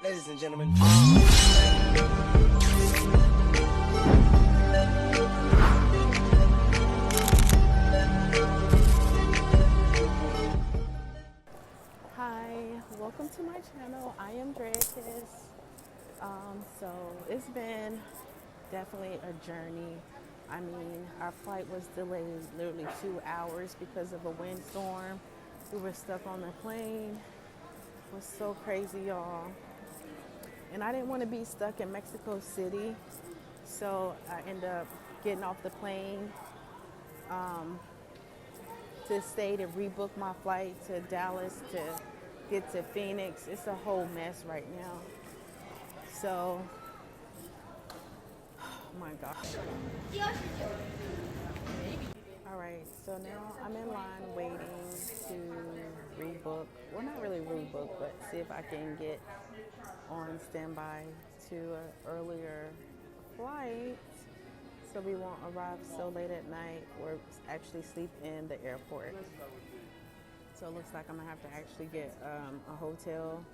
Ladies and gentlemen. Hi, welcome to my channel. I am Drakiss. So it's been definitely a journey. I mean, our flight was delayed literally 2 hours because of a windstorm. We were stuck on the plane. It was so crazy, y'all. And I didn't want to be stuck in Mexico City, so I ended up getting off the plane to stay to rebook my flight to Dallas to get to Phoenix. It's a whole mess right now. So, oh my gosh. All right, so now I'm in line waiting to rebook. Well, not really rebook, but see if I can get on standby to an earlier flight so we won't arrive so late at night or actually sleep in the airport. So it looks like I'm gonna have to actually get a hotel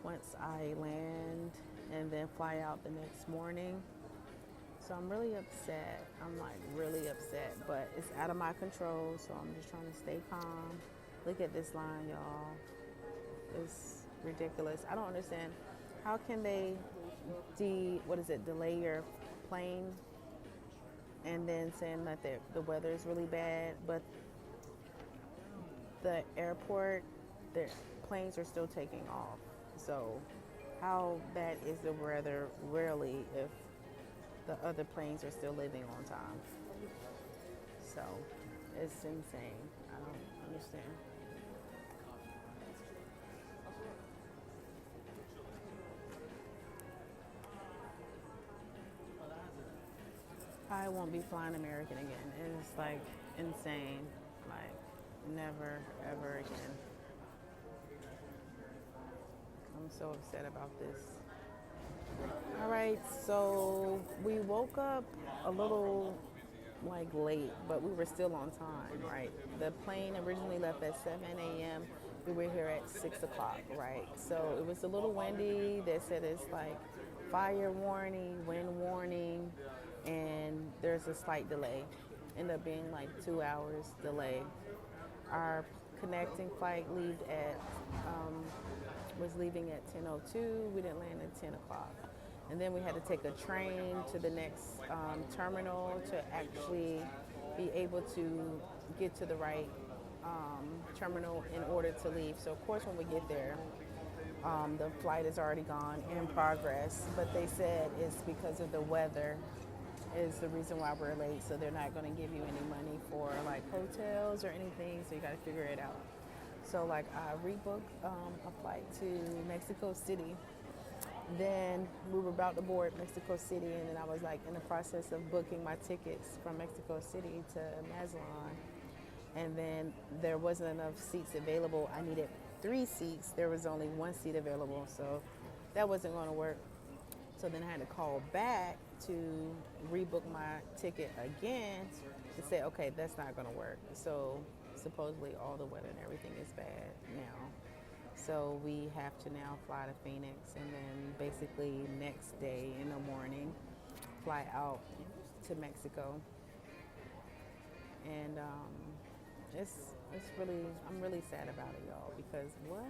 once I land and then fly out the next morning. So I'm really upset. I'm like really upset, but it's out of my control. So I'm just trying to stay calm. Look at this line, y'all. It's ridiculous. I don't understand. How can they delay your plane and then saying that the weather is really bad, but the airport, the planes are still taking off. So how bad is the weather really if the other planes are still leaving on time? So it's insane. I don't understand. I won't be flying American again. It's like insane. Like never ever again. I'm so upset about this. All right, so we woke up a little like late, but we were still on time, right? The plane originally left at 7 a.m. We were here at 6 o'clock, right? So it was a little windy. They said it's like fire warning, wind warning, and there's a slight delay. Ended up being like 2 hours delay. Our connecting flight was leaving at 10:02. We didn't land at 10 o'clock. And then we had to take a train to the next terminal to actually be able to get to the right terminal in order to leave. So of course when we get there, the flight is already gone in progress, but they said it's because of the weather is the reason why we're late. So they're not going to give you any money for like hotels or anything. So you got to figure it out. So like I rebooked a flight to Mexico City. Then we were about to board Mexico City, and then I was like in the process of booking my tickets from Mexico City to Mazatlan. And then there wasn't enough seats available. I needed 3 seats. There was only 1 seat available, so that wasn't going to work. So then I had to call back to rebook my ticket again to say, okay, that's not going to work. So supposedly all the weather and everything is bad now. So we have to now fly to Phoenix and then basically next day in the morning fly out to Mexico. And it's really, I'm really sad about it, y'all, because what?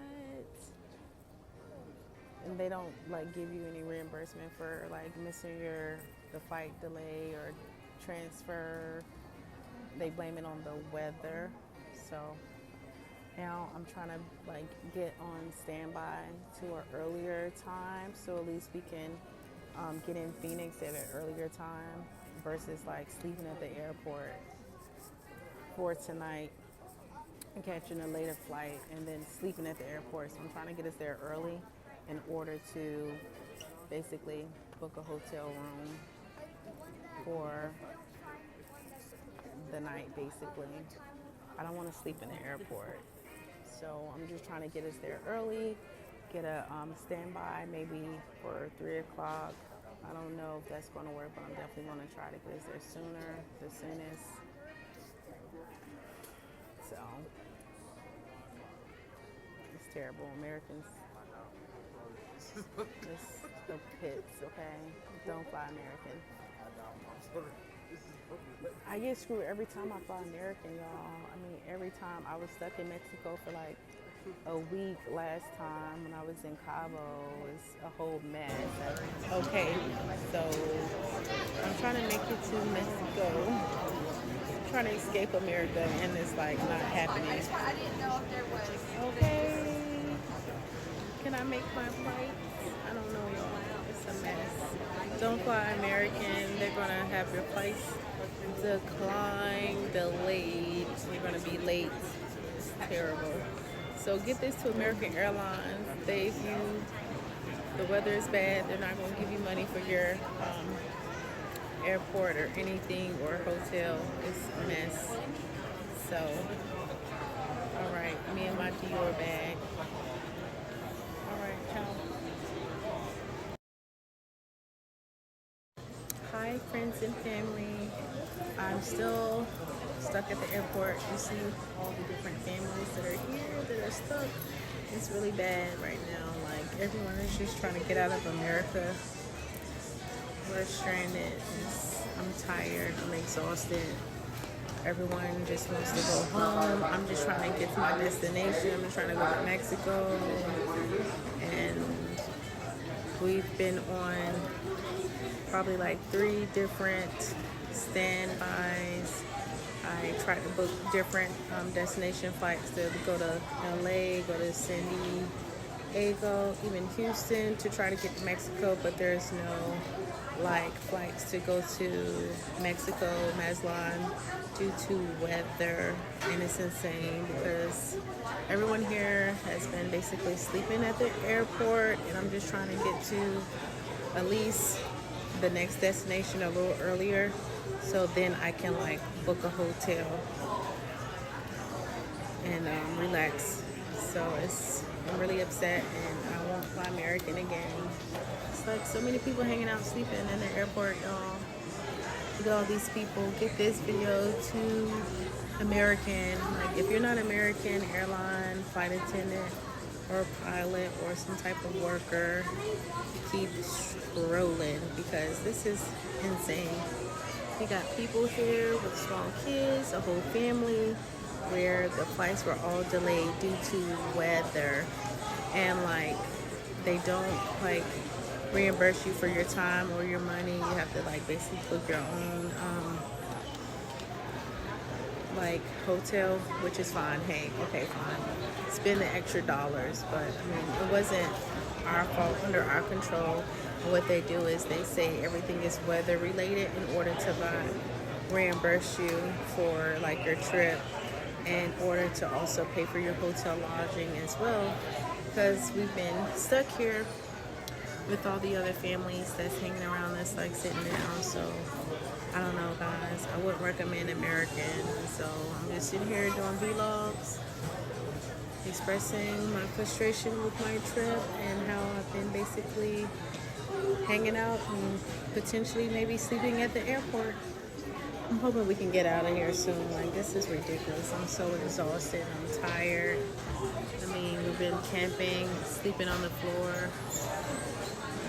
And they don't like give you any reimbursement for like missing the flight delay or transfer. They blame it on the weather. So now I'm trying to like get on standby to an earlier time, so at least we can get in Phoenix at an earlier time versus like sleeping at the airport for tonight and catching a later flight and then sleeping at the airport. So I'm trying to get us there early in order to basically book a hotel room for the night basically. I don't want to sleep in the airport. So I'm just trying to get us there early, get a standby maybe for 3 o'clock. I don't know if that's going to work, but I'm definitely going to try to get us there sooner, the soonest. So it's terrible. Americans the pits, okay? Don't fly American. I get screwed every time I fly American, y'all. I mean, every time. I was stuck in Mexico for like a week last time when I was in Cabo. It's a whole mess. Okay, so I'm trying to make it to Mexico. I'm trying to escape America, and it's like not happening. I didn't know if there was. Okay, can I make my flight? I don't know, y'all. It's a mess. Don't fly American. They're gonna have your flights declined, delayed. You're gonna be late. It's terrible. So get this to American Airlines. If the weather is bad, they're not gonna give you money for your airport or anything or hotel. It's a mess. So, all right, me and my Dior bag. All right, ciao. Hi, friends and family. I'm still stuck at the airport. You see all the different families that are here that are stuck. It's really bad right now. Like, everyone is just trying to get out of America. We're stranded. I'm tired. I'm exhausted. Everyone just wants to go home. I'm just trying to get to my destination. I'm trying to go to Mexico. And we've been on probably like 3 different standbys. I tried to book different destination flights to go to LA, go to San Diego, even Houston to try to get to Mexico, but there's no like flights to go to Mexico, Mazatlan due to weather, and it's insane because everyone here has been basically sleeping at the airport, and I'm just trying to get to at least the next destination a little earlier so then I can like book a hotel and relax. So I'm really upset, and I won't fly American again. It's like so many people hanging out sleeping in the airport, y'all. Look at all these people. Get this video to American. Like, if you're not American airline flight attendant or pilot or some type of worker, keep scrolling because this is insane. We got people here with small kids, a whole family, where the flights were all delayed due to weather, and like they don't like reimburse you for your time or your money. You have to like basically book your own like hotel, which is fine. Hey, okay, fine. Spend the extra dollars, but I mean, it wasn't our fault, under our control. And what they do is they say everything is weather related in order to reimburse you for like your trip, in order to also pay for your hotel lodging as well, because we've been stuck here with all the other families that's hanging around us, like sitting down. So I don't know, guys. I wouldn't recommend American. So I'm just sitting here doing vlogs, expressing my frustration with my trip and how I've been basically hanging out and potentially maybe sleeping at the airport. I'm hoping we can get out of here soon. Like, this is ridiculous. I'm so exhausted. I'm tired. I mean, we've been camping, sleeping on the floor,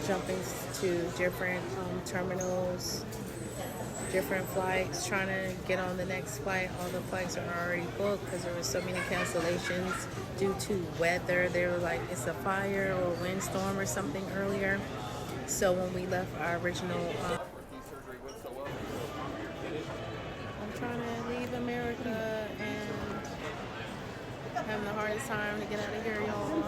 jumping to different terminals, different flights, trying to get on the next flight. All the flights are already booked because there were so many cancellations due to weather. They were like, it's a fire or a windstorm or something earlier. So when we left our original I'm trying to leave America and having the hardest time to get out of here, y'all.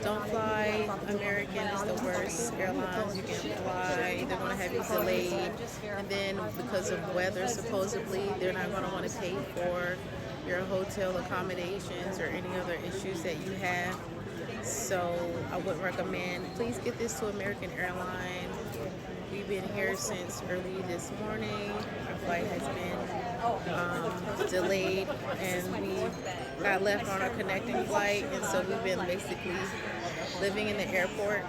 Don't fly. American is the worst airlines you can fly. They're going to have you delayed. And then because of weather, supposedly, they're not going to want to pay for your hotel accommodations or any other issues that you have. So I would recommend, please get this to American Airlines. We've been here since early this morning. Our flight has been delayed, and we got left on our connecting flight, and so we've been basically living in the airport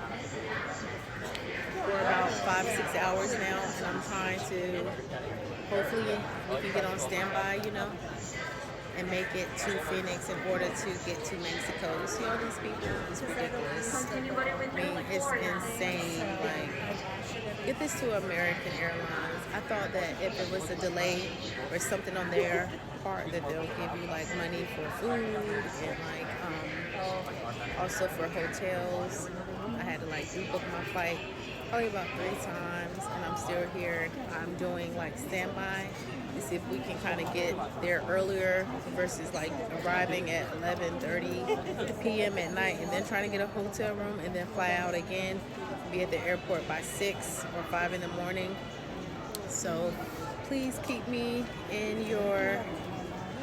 for about 5-6 hours now, and I'm trying to, hopefully we can get on standby, you know, and make it to Phoenix in order to get to Mexico. You see all these people? It's ridiculous. I mean, is insane. Like, get this to American Airlines. I thought that if it was a delay or something on their part, that they'll give you like money for food and like also for hotels. I had to like rebook my flight probably about 3 times, and I'm still here. I'm doing like standby to see if we can kind of get there earlier versus like arriving at 11:30 p.m. at night and then trying to get a hotel room and then fly out again, be at the airport by 6 or 5 in the morning. So please keep me in your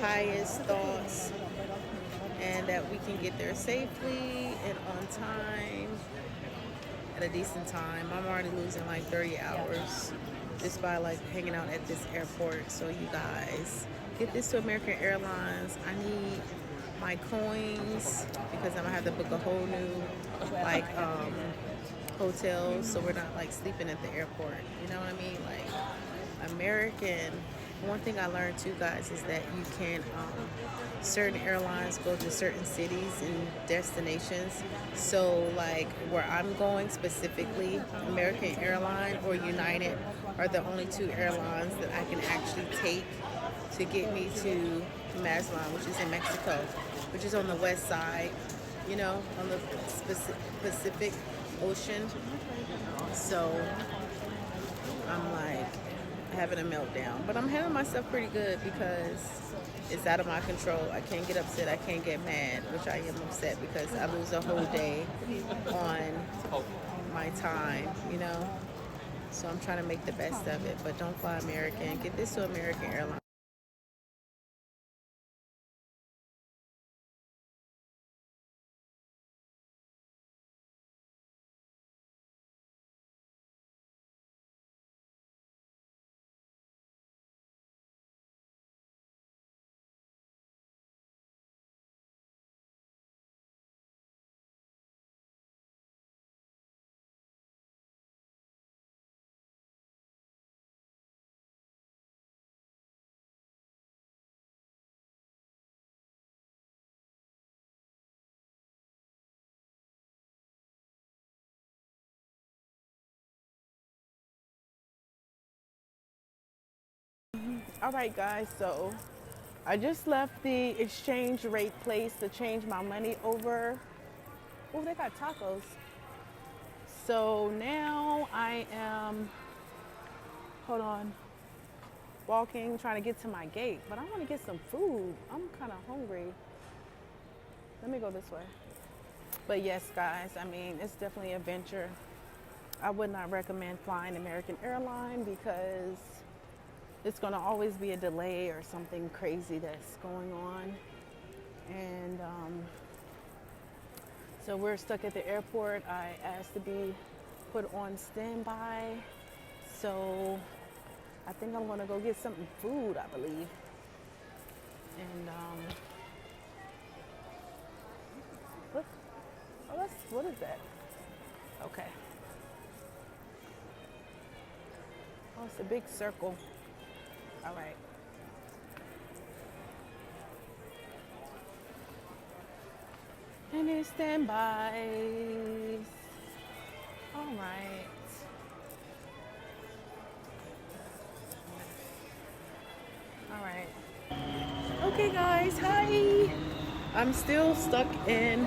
highest thoughts, and that we can get there safely and on time at a decent time. I'm already losing like 30 hours just by like hanging out at this airport. So you guys, get this to American Airlines. I need my coins because I'm gonna have to book a whole new like hotel, so we're not like sleeping at the airport. You know what I mean? Like American. One thing I learned too, guys, is that you can certain airlines go to certain cities and destinations. So like where I'm going specifically, American Airline or United are the only 2 airlines that I can actually take to get me to Mazatlan, which is in Mexico, which is on the west side, you know, on the Pacific Ocean. So I'm like having a meltdown, but I'm handling myself pretty good because it's out of my control. I can't get upset, I can't get mad, which I am upset because I lose a whole day on my time, you know. So I'm trying to make the best of it, but don't fly American. Get this to American Airlines. All right, guys, so I just left the exchange rate place to change my money over. Oh, they got tacos. So now I am, hold on, walking, trying to get to my gate, but I want to get some food. I'm kind of hungry. Let me go this way. But yes, guys, I mean, it's definitely a venture. I would not recommend flying American Airlines because it's going to always be a delay or something crazy that's going on. And so we're stuck at the airport. I asked to be put on standby. So I think I'm going to go get something food, I believe. And look, oh, what is that? Okay. Oh, it's a big circle. All right. And it's standby. All right. All right. Okay, guys. Hi. I'm still stuck in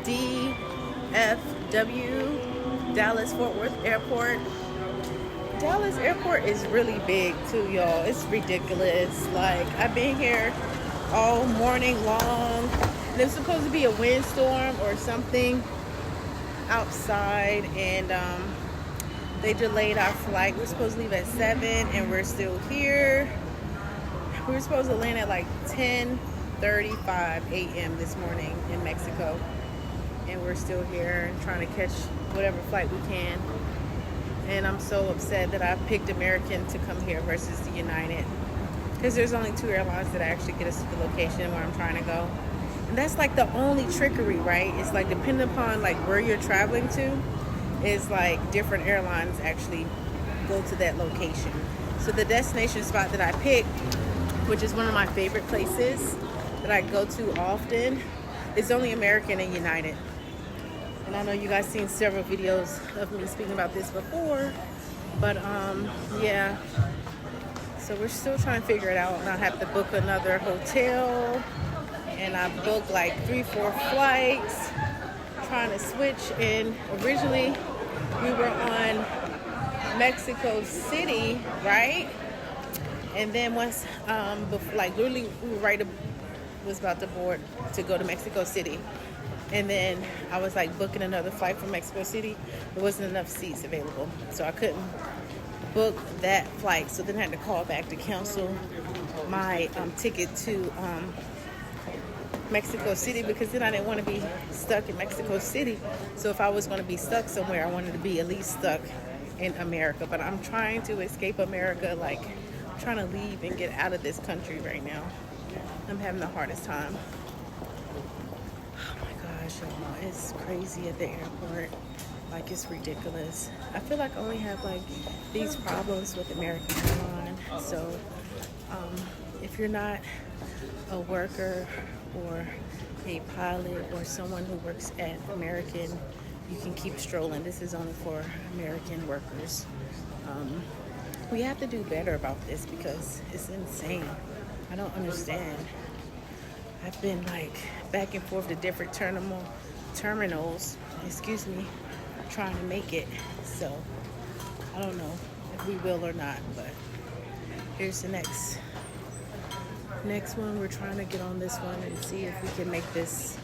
DFW, Dallas Fort Worth Airport. Dallas Airport is really big too, y'all. It's ridiculous. Like, I've been here all morning long. There's supposed to be a windstorm or something outside, and they delayed our flight. We're supposed to leave at 7, and we're still here. We were supposed to land at like 10:35 a.m. this morning in Mexico, and we're still here and trying to catch whatever flight we can. And I'm so upset that I picked American to come here versus the United, because there's only 2 airlines that actually get us to the location where I'm trying to go. And that's like the only trickery, right? It's like depending upon like where you're traveling to, is like different airlines actually go to that location. So the destination spot that I picked, which is one of my favorite places that I go to often, is only American and United. And I know you guys seen several videos of me speaking about this before, but yeah. So we're still trying to figure it out, and I have to book another hotel, and I booked like 3-4 flights, trying to switch. And originally we were on Mexico City, right? And then once, like literally, we were was about to board to go to Mexico City. And then I was like booking another flight from Mexico City. There wasn't enough seats available, so I couldn't book that flight. So then I had to call back to cancel my ticket to Mexico City, because then I didn't want to be stuck in Mexico City. So if I was going to be stuck somewhere, I wanted to be at least stuck in America. But I'm trying to escape America, like I'm trying to leave and get out of this country right now. I'm having the hardest time. Oh my gosh, y'all, it's crazy at the airport. Like, it's ridiculous. I feel like I only have like these problems with American Airlines. So if you're not a worker or a pilot or someone who works at American, you can keep strolling. This is only for American workers. We have to do better about this because it's insane. I don't understand. I've been like back and forth to different terminals, excuse me, trying to make it. So I don't know if we will or not, but here's the next one. We're trying to get on this one and see if we can make this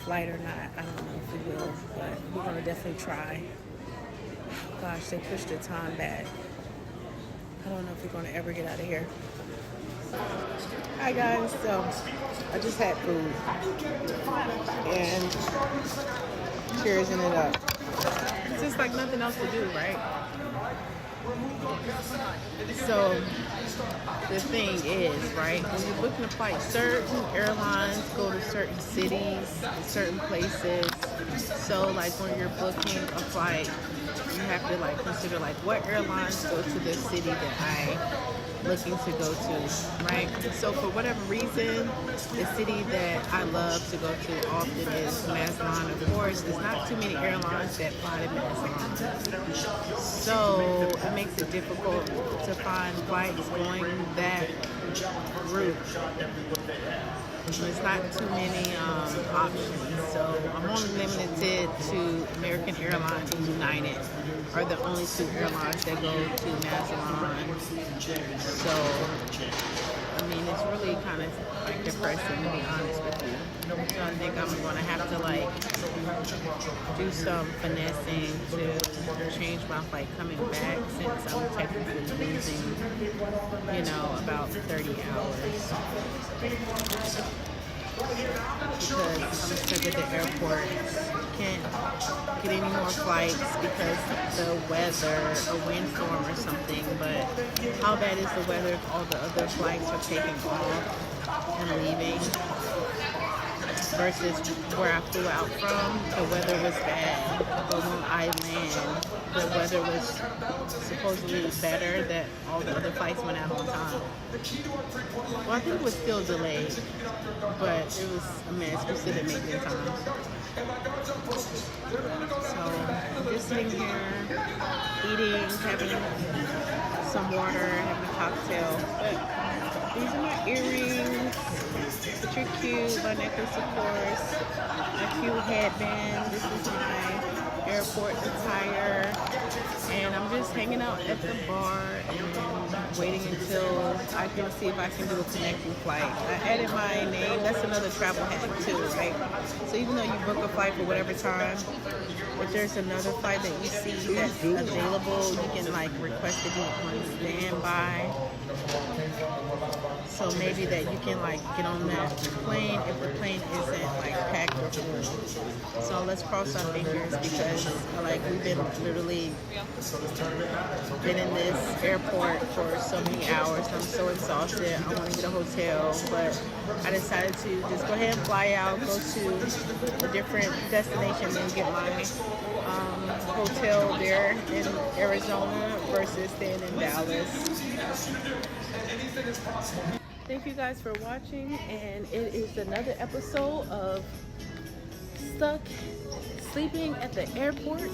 flight or not. I don't know if we will, but we're gonna definitely try. Oh gosh, they pushed the time back. I don't know if we're gonna ever get out of here. Hi guys, so I just had food and cheersing it up. It's just like nothing else to do, right? So the thing is, right, when you're booking a flight, certain airlines go to certain cities, certain places. So like when you're booking a flight, you have to like consider like what airlines go to the city that I'm looking to go to, right? So for whatever reason, the city that I love to go to often is Mazatlan. Of course, there's not too many airlines that fly to Mazatlan, so it makes it difficult to find flights going that route. There's not too many options, so I'm only limited to American Airlines and United are the only two airlines that go to Mazatlan. So, I mean, it's really kind of like depressing, to be honest with you. So I think I'm going to have to like do some finessing to change my flight coming back, since I'm technically losing, you know, about 30 hours. Because I'm stuck at the airport. Can't get any more flights because the weather, a windstorm or something. But how bad is the weather if all the other flights are taking off and leaving? Versus where I flew out from, the weather was bad. But when I land, the weather was supposedly better, that all the other flights went out on time. Well, I think it was still delayed, but it was a mess. We still didn't make it in time. So I'm just sitting here, eating, having some water, having a cocktail. But these are my earrings, which are cute. My necklace, of course. My cute headband. This is my airport attire. And I'm just hanging out at the bar and waiting until I can see if I can do a connecting flight. I added my name. That's another travel hack too, right? So even though you book a flight for whatever time, if there's another flight that you see that's available, you can like request to be on standby. So maybe that you can like get on that plane if the plane isn't like packed or full. So let's cross our fingers, because like we've been literally been in this airport for so many hours. I'm so exhausted. I want to get a hotel, but I decided to just go ahead and fly out, go to a different destination and get my hotel there in Arizona versus staying in Dallas. Thank you guys for watching, and it is another episode of Stuck sleeping at the airport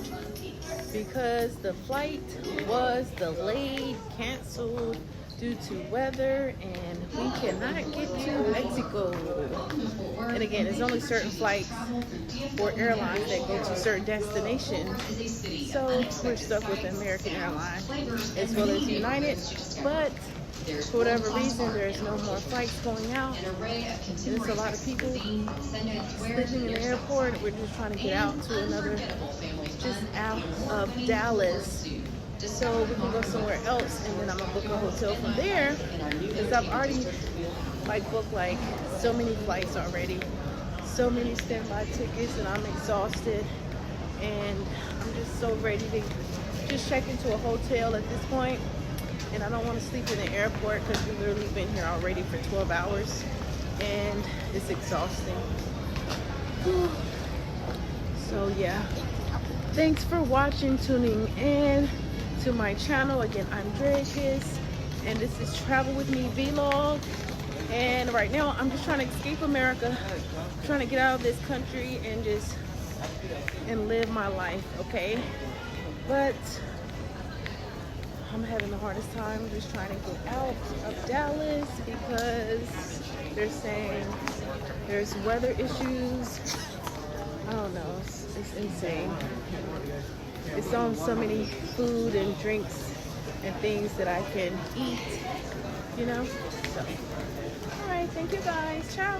because the flight was delayed, canceled due to weather, and we cannot get to Mexico. And again, there's only certain flights or airlines that go to certain destinations. So we're stuck with American Airlines as well as United, but for whatever reason, there's no more flights going out. And there's a lot of people sleeping in the airport. We're just trying to get out to another, just out of Dallas, so we can go somewhere else. And then I'm gonna book a hotel from there because I've already booked so many flights already, so many standby tickets, and I'm exhausted. And I'm just so ready to just check into a hotel at this point. And I don't want to sleep in the airport because we've literally been here already for 12 hours and it's exhausting. So yeah, thanks for watching, tuning in to my channel. Again, I'm Drea Kiss, and this is Travel With Me Vlog. And right now I'm just trying to escape America, trying to get out of this country and live my life, okay? But I'm having the hardest time just trying to get out of Dallas because they're saying there's weather issues. I don't know, it's insane. It's on so many food and drinks and things that I can eat, you know? So, alright, thank you guys, ciao.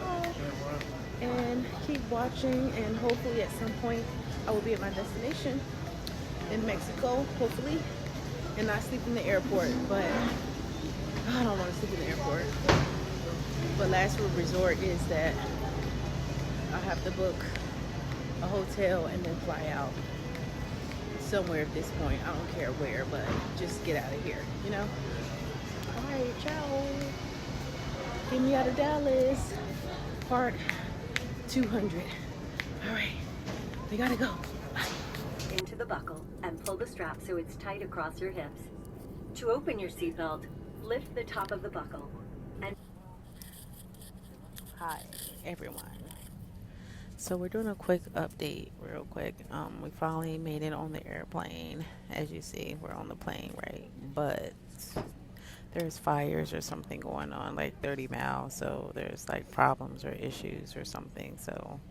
And keep watching, and hopefully at some point I will be at my destination in Mexico, hopefully. And not sleep in the airport, but I don't want to sleep in the airport. But last resort is that I have to book a hotel and then fly out somewhere at this point. I don't care where, but just get out of here, you know? Alright, ciao. Get me out of Dallas. Part 200. Alright, we gotta go. Into the buckle and pull the strap so it's tight across your hips. To open your seatbelt, lift the top of the buckle and... Hi everyone. So we're doing a quick update real quick. We finally made it on the airplane. As you see, we're on the plane, right? But there's fires or something going on, like 30 miles, so there's problems or issues or something. So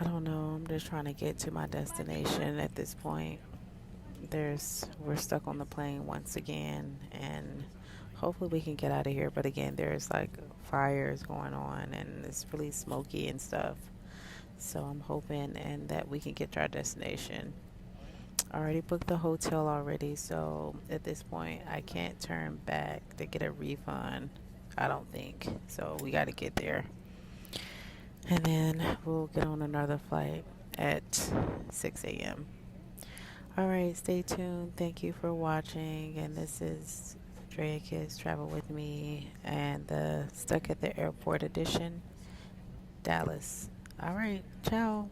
I don't know. I'm just trying to get to my destination at this point. We're stuck on the plane once again, and hopefully we can get out of here. But again, there's fires going on, and it's really smoky and stuff. So I'm hoping that we can get to our destination. I already booked the hotel already, so at this point I can't turn back to get a refund, I don't think. So we got to get there. And then we'll get on another flight at 6 a.m. Alright, stay tuned. Thank you for watching. And this is Drea Kiss, Travel With Me, and the Stuck at the Airport edition, Dallas. Alright, ciao.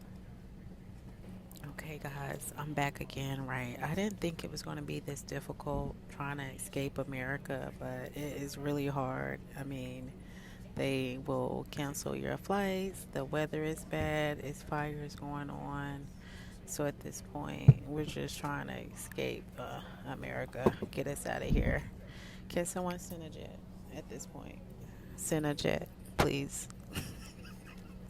Okay guys, I'm back again, right? I didn't think it was going to be this difficult trying to escape America, but it is really hard. I mean, they will cancel your flights. The weather is bad. It's fires going on. So at this point, we're just trying to escape America. Get us out of here. Can someone send a jet at this point? Send a jet, please.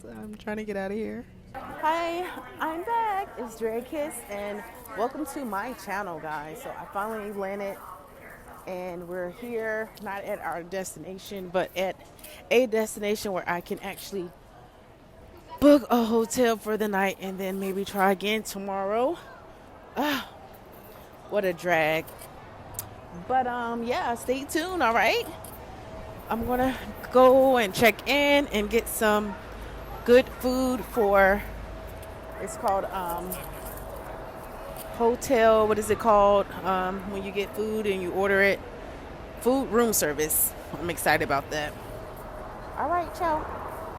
So I'm trying to get out of here. Hi, I'm back. It's Drea Kiss, and welcome to my channel, guys. So I finally landed, and we're here, not at our destination, but at a destination where I can actually book a hotel for the night and then maybe try again tomorrow. What a drag. But yeah, stay tuned. All right, I'm gonna go and check in and get some good food for, it's called hotel, what is it called when you get food and you order it? Food room service. I'm excited about that. All right, ciao.